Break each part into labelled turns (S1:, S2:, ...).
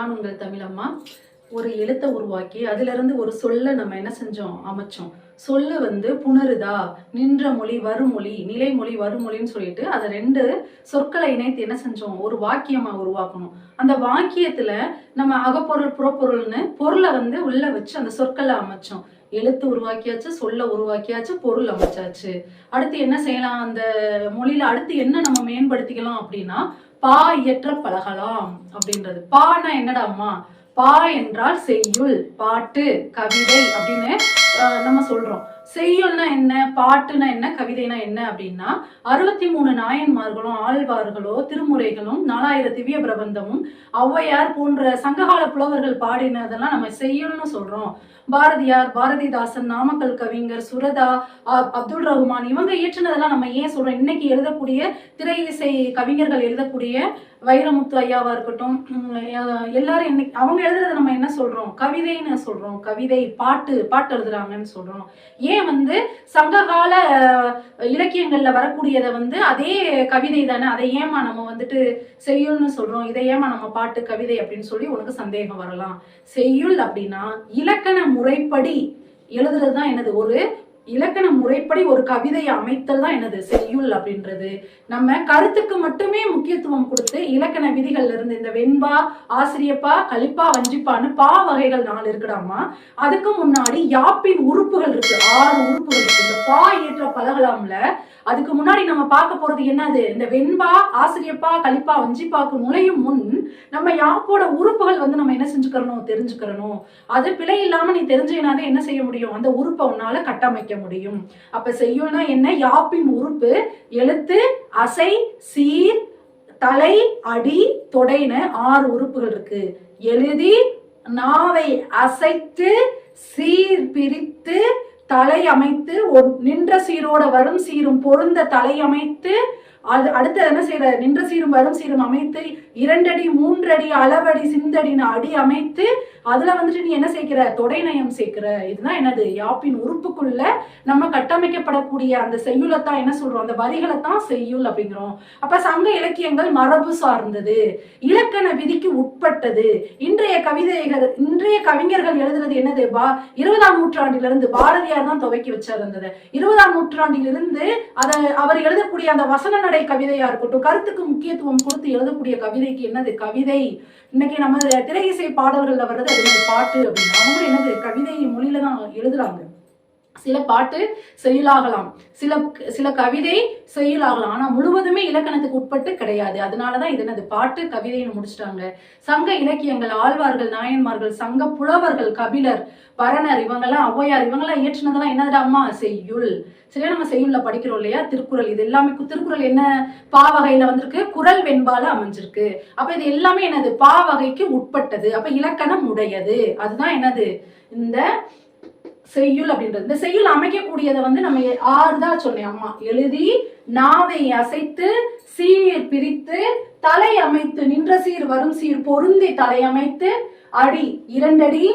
S1: நான் உங்கள் தமிழம்மா. ஒரு எழுத்தை உருவாக்கி அதிலிருந்து ஒரு சொல்ல நம்ம என்ன செஞ்சோம், அமைச்சோம். சொல்லு புணருதா, நின்ற மொழி வருமொழி, நிலைமொழி வருமொழின்னு சொல்லிட்டு அதை 2 சொற்களை இணைத்து என்ன செஞ்சோம், ஒரு வாக்கியமா உருவாக்கணும். அந்த வாக்கியத்துல நம்ம அகப்பொருள் புறப்பொருள்னு பொருளை உள்ள வச்சு அந்த சொற்களை அமைச்சோம். எழுத்து உருவாக்கியாச்சு, சொல்ல உருவாக்கியாச்சு, பொருள் அமைச்சாச்சு. அடுத்து என்ன செய்யலாம், அந்த மொழியில அடுத்து என்ன நம்ம மேம்படுத்திக்கலாம் அப்படின்னா, பா இயற்ற பழகலாம் அப்படின்றது. பானா என்னடாம்மா, பா என்றால் செய்யுள், பாட்டு, கவிதை அப்படின்னு நம்ம சொல்றோம். செய்யுள்னா என்ன, பாட்டுனா என்ன, கவிதைனா என்ன அப்படின்னா 63 நாயன்மார்களும் ஆழ்வார்களோ திருமுறைகளும் 4000 திவ்ய பிரபந்தமும் ஔவையார் போன்ற சங்ககால புலவர்கள் பாடினதெல்லாம் நம்ம செய்யுள்னு சொல்றோம். பாரதியார், பாரதிதாசன், நாமக்கல் கவிஞர், சுரதா, அப்துல் ரஹ்மான் இவங்க இயற்றினதெல்லாம் நம்ம ஏன் சொல்றோம். இன்னைக்கு எழுதக்கூடிய திரை இசை கவிஞர்கள் எழுதக்கூடிய வைரமுத்து ஐயாவா இருக்கட்டும், எல்லாரும் இன்னைக்கு அவங்க எழுதுறத நம்ம என்ன சொல்றோம், கவிதைன்னு சொல்றோம். கவிதை, பாட்டு எழுதுறாங்கன்னு சொல்றோம். ஏன் சங்ககால இலக்கியங்கள்ல வரக்கூடியதை அதே கவிதை தானே, அதை ஏமா நம்ம செய்யுள்னு சொல்றோம், இதை ஏமா நம்ம பாட்டு கவிதை அப்படின்னு சொல்லி உனக்கு சந்தேகம் வரலாம். செய்யுள் அப்படின்னா இலக்கண முறைப்படி எழுதுறதுதான் என்னது, ஒரு இலக்கண முறைப்படி ஒரு கவிதையை அமைத்தல் தான் என்னது செய்யுள் அப்படின்றது. நம்ம கருத்துக்கு மட்டுமே முக்கியத்துவம் கொடுத்து இலக்கண விதிகள்ல இருந்து இந்த வெண்பா, ஆசிரியப்பா, கலிப்பா, வஞ்சிப்பான்னு பா வகைகள் 4 இருக்குடாமா. அதுக்கு முன்னாடி யாப்பின் உறுப்புகள் இருக்கு, 6 உறுப்புகள் இருக்கு. இந்த பா ஏற்ற பழகலாம்ல, அதுக்கு முன்னாடி நம்ம பார்க்க போறது என்னது, இந்த வெண்பா, ஆசிரியப்பா, கலிப்பா, வஞ்சிப்பாக்கு நுழையும் முன் நம்ம யாப்போட உறுப்புகள் நம்ம என்ன செஞ்சுக்கிறணும், தெரிஞ்சுக்கிறணும். அது பிழை இல்லாம நீ தெரிஞ்சேனாதான் என்ன செய்ய முடியும், அந்த உறுப்பை உன்னால கட்டமைக்க முடியும். அப்ப செய்யுள்னா என்ன, யாப்பின் உறுப்பு, எழுத்து, அசை, சீர், தலை, அடி, தொடைன்னு 6 உறுப்புகள் இருக்கு. எழுதி, நாவை அசைத்து, சீர் பிரித்து, தலை அமைத்து, நின்ற சீரோட வரும் சீரும் பொருந்த தலை அமைத்து, அது அடுத்து என்ன செய்யற, நின்ற சீரும் வரும் சீரும் அமைத்து 2 அடி 3 அடி அளவடி சிந்தடின்னு அடி அமைத்து, அதுல நீ என்ன சேர்க்கிற, தொடை நயம் சேர்க்கிற. இதுதான் என்னது, யாப்பின் உறுப்புக்குள்ள நம்ம கட்டமைக்கப்படக்கூடிய அந்த செய்யுளைத்தான் என்ன சொல்றோம், அந்த வரிகளைத்தான் செய்யுள் அப்படிங்கிறோம். அப்ப சங்க இலக்கியங்கள் மரபு சார்ந்தது, இலக்கண விதிக்கு உட்பட்டது. இன்றைய கவிஞர்கள் எழுதுறது என்னது, 20ஆம் நூற்றாண்டிலிருந்து பாரதியார் தான் துவக்கி வச்சார். அந்த 20ஆம் நூற்றாண்டிலிருந்து அவர் எழுதக்கூடிய அந்த வசன நடை கவிதையா இருக்கட்டும், கருத்துக்கு முக்கியத்துவம் கொடுத்து எழுதக்கூடிய கவிதைக்கு என்னது கவிதை. இன்னைக்கு நம்ம திரை இசை பாடல்கள்ல வர்றது அது பாட்டு அப்படின்னு, அவங்க என்னது கவிதை மொழியில தான் எழுதுறாங்க. சில பாட்டு செய்யுளாகலாம், சில கவிதை செய்யுளாகலாம், ஆனா முழுவதுமே இலக்கணத்துக்கு உட்பட்டு கிடையாது. அதனாலதான் இது என்னது பாட்டு கவிதைன்னு முடிச்சிட்டாங்க. சங்க இலக்கியங்கள், ஆழ்வார்கள், நாயன்மார்கள், சங்க புலவர்கள், கபிலர், பரணர், இவங்கெல்லாம் ஔவையார் இவங்கெல்லாம் இயற்றினதெல்லாம் என்னது அம்மா, செய்யுள். சரியா, நம்ம செய்யுள்ல படிக்கிறோம் இல்லையா, திருக்குறள். இது எல்லாமே திருக்குறள் என்ன பாவகையில வந்திருக்கு, குறள் வெண்பால அமைஞ்சிருக்கு. அப்ப இது எல்லாமே என்னது பாவகைக்கு உட்பட்டது, அப்ப இலக்கணம் உடையது. அதுதான் என்னது இந்த செய்யுள் அப்படின்றது. இந்த செய்யுள் அமைக்கக்கூடியதை நம்ம 6 தான் சொன்னேன் அம்மா. எழுதி, நாவை அசைத்து, சீர் பிரித்து, தலை அமைத்து, நின்ற சீர் வரும் சீர் பொருந்தி தலை அமைத்து, அடி 2 அடி,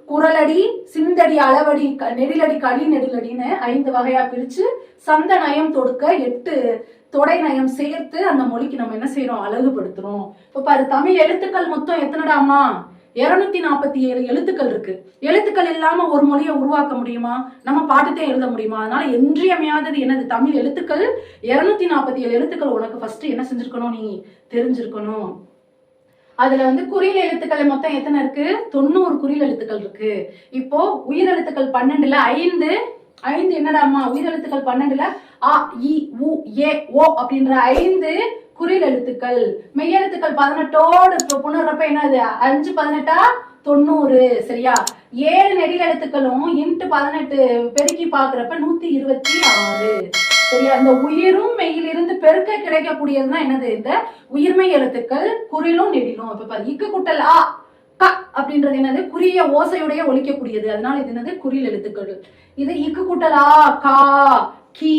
S1: குரலடி, சிந்தடி, அளவடி, நெடிலடி, களி நெடிலடின்னு 5 வகையா பிரிச்சு சந்த நயம் தொடுக்க 8 தொடை நயம் சேர்த்து அந்த மொழிக்கு நம்ம என்ன செய்யறோம், அழகுபடுத்துறோம். இப்ப பாரு, தமிழ் எழுத்துக்கள் மொத்தம் எத்தனைடாமா, 247 எழுத்துக்கள் இருக்கு. எழுத்துக்கள் இல்லாம ஒரு மொழியை உருவாக்க முடியுமா, நம்ம பாட்டுத்தே எழுத முடியுமா? அதனால இன்றியமையாதது என்னது, தமிழ் எழுத்துக்கள். 247 எழுத்துக்கள் உனக்கு ஃபர்ஸ்ட் என்ன செஞ்சிருக்கணும், நீ தெரிஞ்சிருக்கணும். அதுல குறில் எழுத்துக்கள் மொத்தம் எத்தனை இருக்கு, 90 குறில் எழுத்துக்கள் இருக்கு. இப்போ உயிரெழுத்துக்கள் 12ல 5 என்னடாமா, உயிரெழுத்துக்கள் 12ல அ, இ, உ, ஏ, ஓ அப்படின்ற 5 குறில் எழுத்துக்கள். மெய்யெழுத்துக்கள் 18ஓடு புணர்றப்ப என்னது, 5 18 90. சரியா, 7 நெடில் எழுத்துக்களும் இன்ட்டு 18 பெருக்கி பாக்குறப்ப 126. சரியா, இந்த உயிரும் மெய்யிலிருந்து பெருக்க கிடைக்கக்கூடியதுதான் என்னது, இந்த உயிர்மெய் எழுத்துக்கள், குறிலும் நெடிலும். இப்ப இக்கு குட்டல் ஆ க அப்படின்றது என்னது, குறிய ஓசையுடைய ஒலிக்கக்கூடியது, அதனால இது என்னது குறில் எழுத்துக்கள். இது இக்கு குட்டல் ஆ, கா, கி,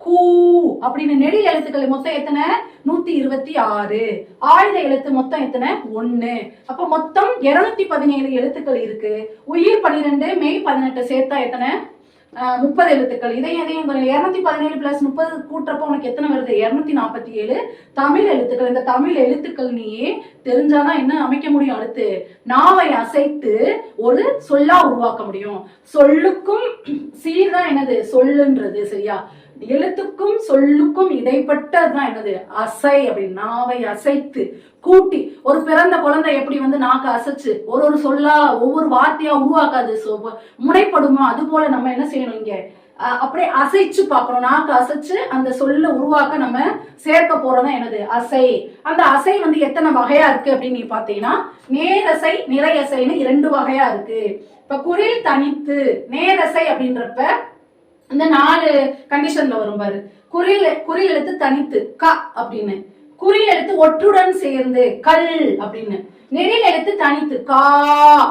S1: கூ அப்படின்னு நெடில் எழுத்துக்கள் மொத்தம் எத்தனை, 126. ஆயுத எழுத்து மொத்தம் எத்தனை, 1. அப்ப மொத்தம் 217 எழுத்துக்கள் இருக்கு. உயிர் 12 மெய் 18 சேர்த்தா எத்தனை, 30 எழுத்துக்கள். இதையும் 217 பிளஸ் 30 கூட்டுறப்ப உனக்கு எத்தனை வருது? 247 தமிழ் எழுத்துக்கள். இந்த தமிழ் எழுத்துக்கள் நீயே தெரிஞ்சாதான் என்ன அமைக்க முடியும்? அடுத்து நாவை அசைத்து ஒரு சொல்லா உருவாக்க முடியும். சொல்லுக்கும் சீர் தான் என்னது? சொல்லுன்றது. சரியா? எழுத்துக்கும் சொல்லுக்கும் இடைப்பட்டதுதான் என்னது? அசை. அப்படின்னு நாவை அசைத்து கூட்டி ஒரு பிறந்த குழந்தை எப்படி வந்து நாக்க அசைச்சு ஒரு சொல்லா ஒவ்வொரு வார்த்தையா உருவாக்காது, முனைப்படுமா? அது போல நம்ம என்ன செய்யணும்? இங்க அப்படியே அசைச்சு பார்க்கணும். நாக்கு அசைச்சு அந்த சொல்ல உருவாக்க நம்ம சேர்க்க போறோம்தான் என்னது? அசை. அந்த அசை வந்து எத்தனை வகையா இருக்கு அப்படின்னு நீ பாத்தீங்கன்னா, நேரசை நிறையசைன்னு 2 வகையா இருக்கு. இப்ப குறில் தனித்து நேரசை அப்படின்றப்ப இந்த 4 கண்டிஷன்ல வரும் பாரு. குறில் எழுத்து தனித்து க அப்படின்னு, குறில் எழுத்து ஒற்றுடன் சேர்ந்து கல் அப்படின்னு, நெடில் எழுத்து தனித்து கா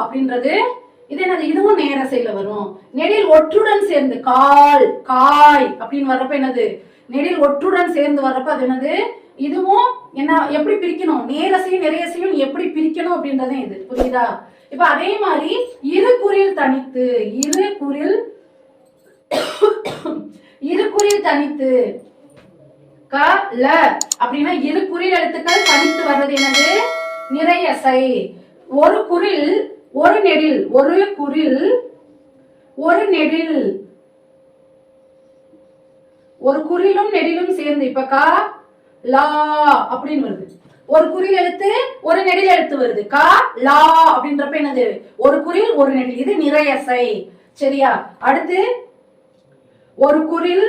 S1: அப்படின்றது இது என்னது? இதுவும் நேரசையில வரும். நெடில் ஒற்றுடன் சேர்ந்து கால் காய் அப்படின்னு வர்றப்ப என்னது? நெடில் ஒற்றுடன் சேர்ந்து வர்றப்ப அது என்னது? இதுவும் என்ன? எப்படி பிரிக்கணும்? நேரசையும் நிறையசையும் எப்படி பிரிக்கணும் அப்படின்றதே இது. புரியுதா? இப்ப அதே மாதிரி இரு குறில் தனித்து, இரு குறில் தனித்து க ல அப்படின்னா இரு குறில் எழுத்துக்கள் தனித்து வர்றது என்னது? நிறையசை. ஒரு குறில் ஒரு நெடில், ஒரு குறில் ஒரு நெடில், ஒரு குறிலும் நெடிலும் சேர்ந்து இப்ப கா லா அப்படின்னு வருது. ஒரு குறில் எழுத்து ஒரு நெடில் எழுத்து வருது. கா லா அப்படின்றப்ப என்னது? ஒரு குறில் ஒரு நெடில். இது நிறையசை. சரியா? அடுத்து ஒரு குறில்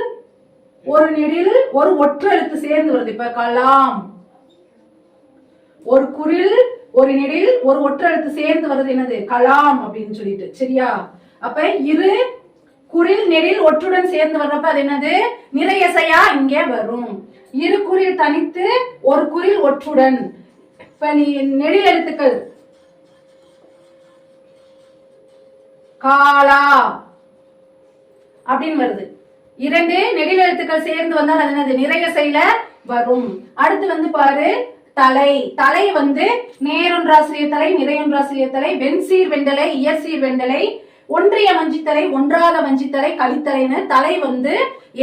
S1: ஒரு நெடில் ஒரு ஒற்று எழுத்து சேர்ந்து வருது. இப்ப கலாம். ஒரு குறில் ஒரு நெடில் ஒரு ஒற்று எழுத்து சேர்ந்து வருது என்னது? கலாம் அப்படின்னு சொல்லிட்டு. சரியா? அப்ப இரு குறில் நெடில் ஒற்றுடன் சேர்ந்து வர்றப்ப அது என்னது? நிறையசையா இங்கே வரும். இரு குறில் தனித்து ஒரு குறில் ஒற்றுடன். இப்ப நீ நெடில் எழுத்துக்கள் காலா அப்படின்னு வருது. 2 நெடில் எழுத்துக்கள் சேர்ந்து வந்தால் அது என்னது? நிறையசையில வரும். அடுத்து வந்து பாரு, தலை. தலை வந்து நேரொன்றாசிரியர் தலை, நிறையொன்றாசிரியர் தலை, வெண்சீர் வெண்டலை, இயற்சீர் வெண்டலை, ஒன்றிய வஞ்சித்தலை, ஒன்றாத வஞ்சித்தலை, கலித்தலைன்னு தலை வந்து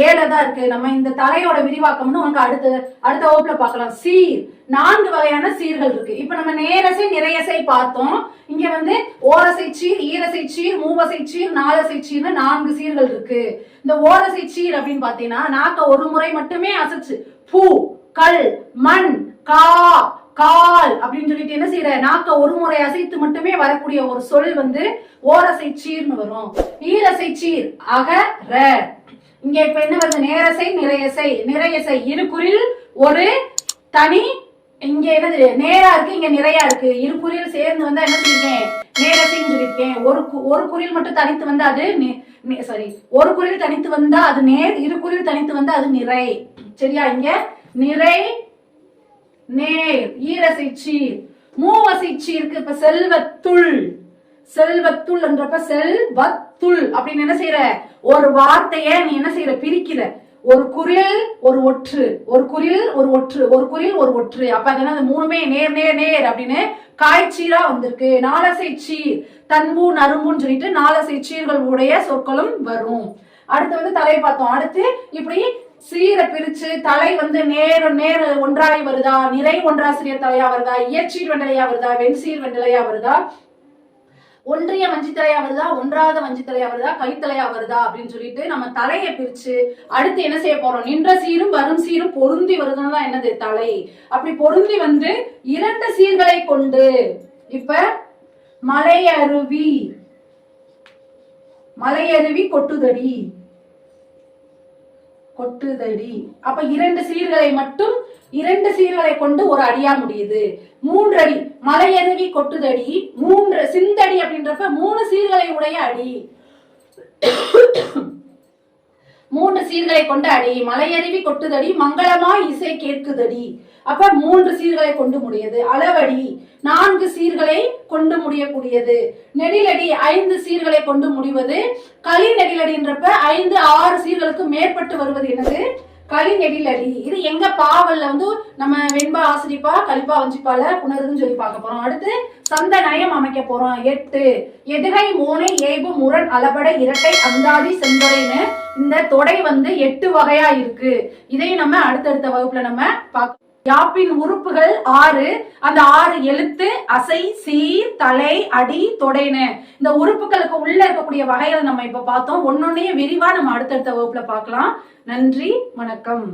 S1: 7 தான் இருக்கு. நம்ம இந்த தலையோட விரிவாக்கம்னு உனக்கு அடுத்த வகுப்புல பார்க்கலாம். சீர் 4 வகையான சீர்கள் இருக்கு. இப்ப நம்ம நேரசை நிறையசை பார்த்தோம். இங்க வந்து ஓரசை சீர், ஈரசை சீர், மூவசை சீர், நாலசை சீர்னு 4 சீர்கள் இருக்கு. இந்த ஓரசை சீர் அப்படின்னு பாத்தீங்கன்னா நாக்க ஒரு முறை மட்டுமே அசைச்சு பூ கல் மண் கா கால் அப்படின்னு சொல்லிட்டு என்ன செய்யற? நாக்க ஒரு முறை அசைத்து மட்டுமே வரக்கூடிய ஒரு சொல் வந்து ஓரசை சீர்னு வரும். ஈரசை சீர் அக ர. இங்க இப்ப என்ன வருது? நேரசை நிறையசை. நிறையசை இரு குறில் ஒரு தனி, இங்க என்னது? நேரா இருக்கு, இங்க நிறையா இருக்கு. இரு குறில் சேர்ந்து வந்தா என்ன சொல்லிருக்கேன்? நேரசைன்னு சொல்லியிருக்கேன். ஒரு குறில் மட்டும் தனித்து வந்தா அது ஒரு குறில் தனித்து வந்தா அது நேர், இரு குறில் தனித்து வந்தா அது நிறை. சரியா? இங்க நிறை நேர். ஈரசை சீர். மூவசை சீருக்கு இப்ப செல்வத்துள். செல்வத்துள் என்றப்ப செல்வத்துள் அப்படின்னு என்ன செய்யற? ஒரு வார்த்தைய நீ என்ன செய்யற? பிரிக்கிற. ஒரு குறில் ஒரு ஒற்று, ஒரு குறில் ஒரு ஒற்று, ஒரு குறில் ஒரு ஒற்று. அப்ப அது மூணுமே நேர் நேர் நேர் அப்படின்னு காய்ச்சீரா வந்திருக்கு. நாலசை சீர் தன்பு நறும்புன்னு சொல்லிட்டு 4 சீர்கள் உடைய சொற்களும் வரும். அடுத்து வந்து தலை பார்த்தோம். அடுத்து இப்படி சீரை பிரிச்சு தலை வந்து நேர் நேர் ஒன்றாய் வருதா, நிறை ஒன்றாசிரியர் தலையா வருதா, இயற்சீர் வெண்டலையா வருதா, வெண்சீர் வெண்டலையா வருதா, ஒன்றிய வஞ்சித்தலையா வருதா, ஒன்றாத வஞ்சித்தலையா வருதா, கலித்தலையா வருதா அப்படின்னு சொல்லிட்டு நம்ம தலையை பிரிச்சு அடுத்து என்ன செய்ய போறோம்? நின்ற சீரும் வரும் சீரும் பொருந்தி வருதுன்னு என்னது? தலை. அப்படி பொருந்தி வந்து 2 சீர்களை கொண்டு இப்ப மலையருவி, மலையருவி கொட்டுதடி, கொட்டுதடி. அப்ப 2 சீர்களை மட்டும் 2 சீர்களை கொண்டு ஒரு அடியா முடியுது. 3 அடி. மலையருவி கொட்டுதடி 3 சிந்தடி அப்படின்றப்ப 3 சீர்களை உடைய அடி. 3 சீர்களை கொண்ட அடி. மலையருவி கொட்டுதடி மங்களமா இசை கேட்குதடி. அப்ப 3 சீர்களை கொண்டு முடியது. அளவடி 4 சீர்களை கொண்டு முடியக்கூடியது. நெடிலடி 5 சீர்களை கொண்டு முடிவது. களி நெடிலடின்றப்ப 5 6 சீர்களுக்கு மேற்பட்டு வருவது என்னது?
S2: களி நெடிலடி. இது எங்க பாவல்ல வந்து நம்ம வெண்பா ஆசிரிப்பா கலிப்பா வஞ்சிப்பால புணருதுன்னு சொல்லி பார்க்க போறோம். அடுத்து சந்த நயம் அமைக்க போறோம். 8 எதுகை மோனை ஏய்பு முரண் அளபட இரட்டை அந்தாதி செந்தொடைன்னு இந்த தொடை வந்து 8 வகையா இருக்கு. இதையும் நம்ம அடுத்தடுத்த வகுப்புல நம்ம பார்க்க. யாப்பின் உறுப்புகள் 6. அந்த 6 எழுத்து, அசை, சீர், தலை, அடி, தொடைன்னு இந்த உறுப்புகளுக்கு உள்ள இருக்கக்கூடிய வகைகளை நம்ம இப்ப பார்த்தோம். ஒன்னொன்னையும் விரிவா நம்ம அடுத்தடுத்த வகுப்புல பார்க்கலாம். நன்றி, வணக்கம்.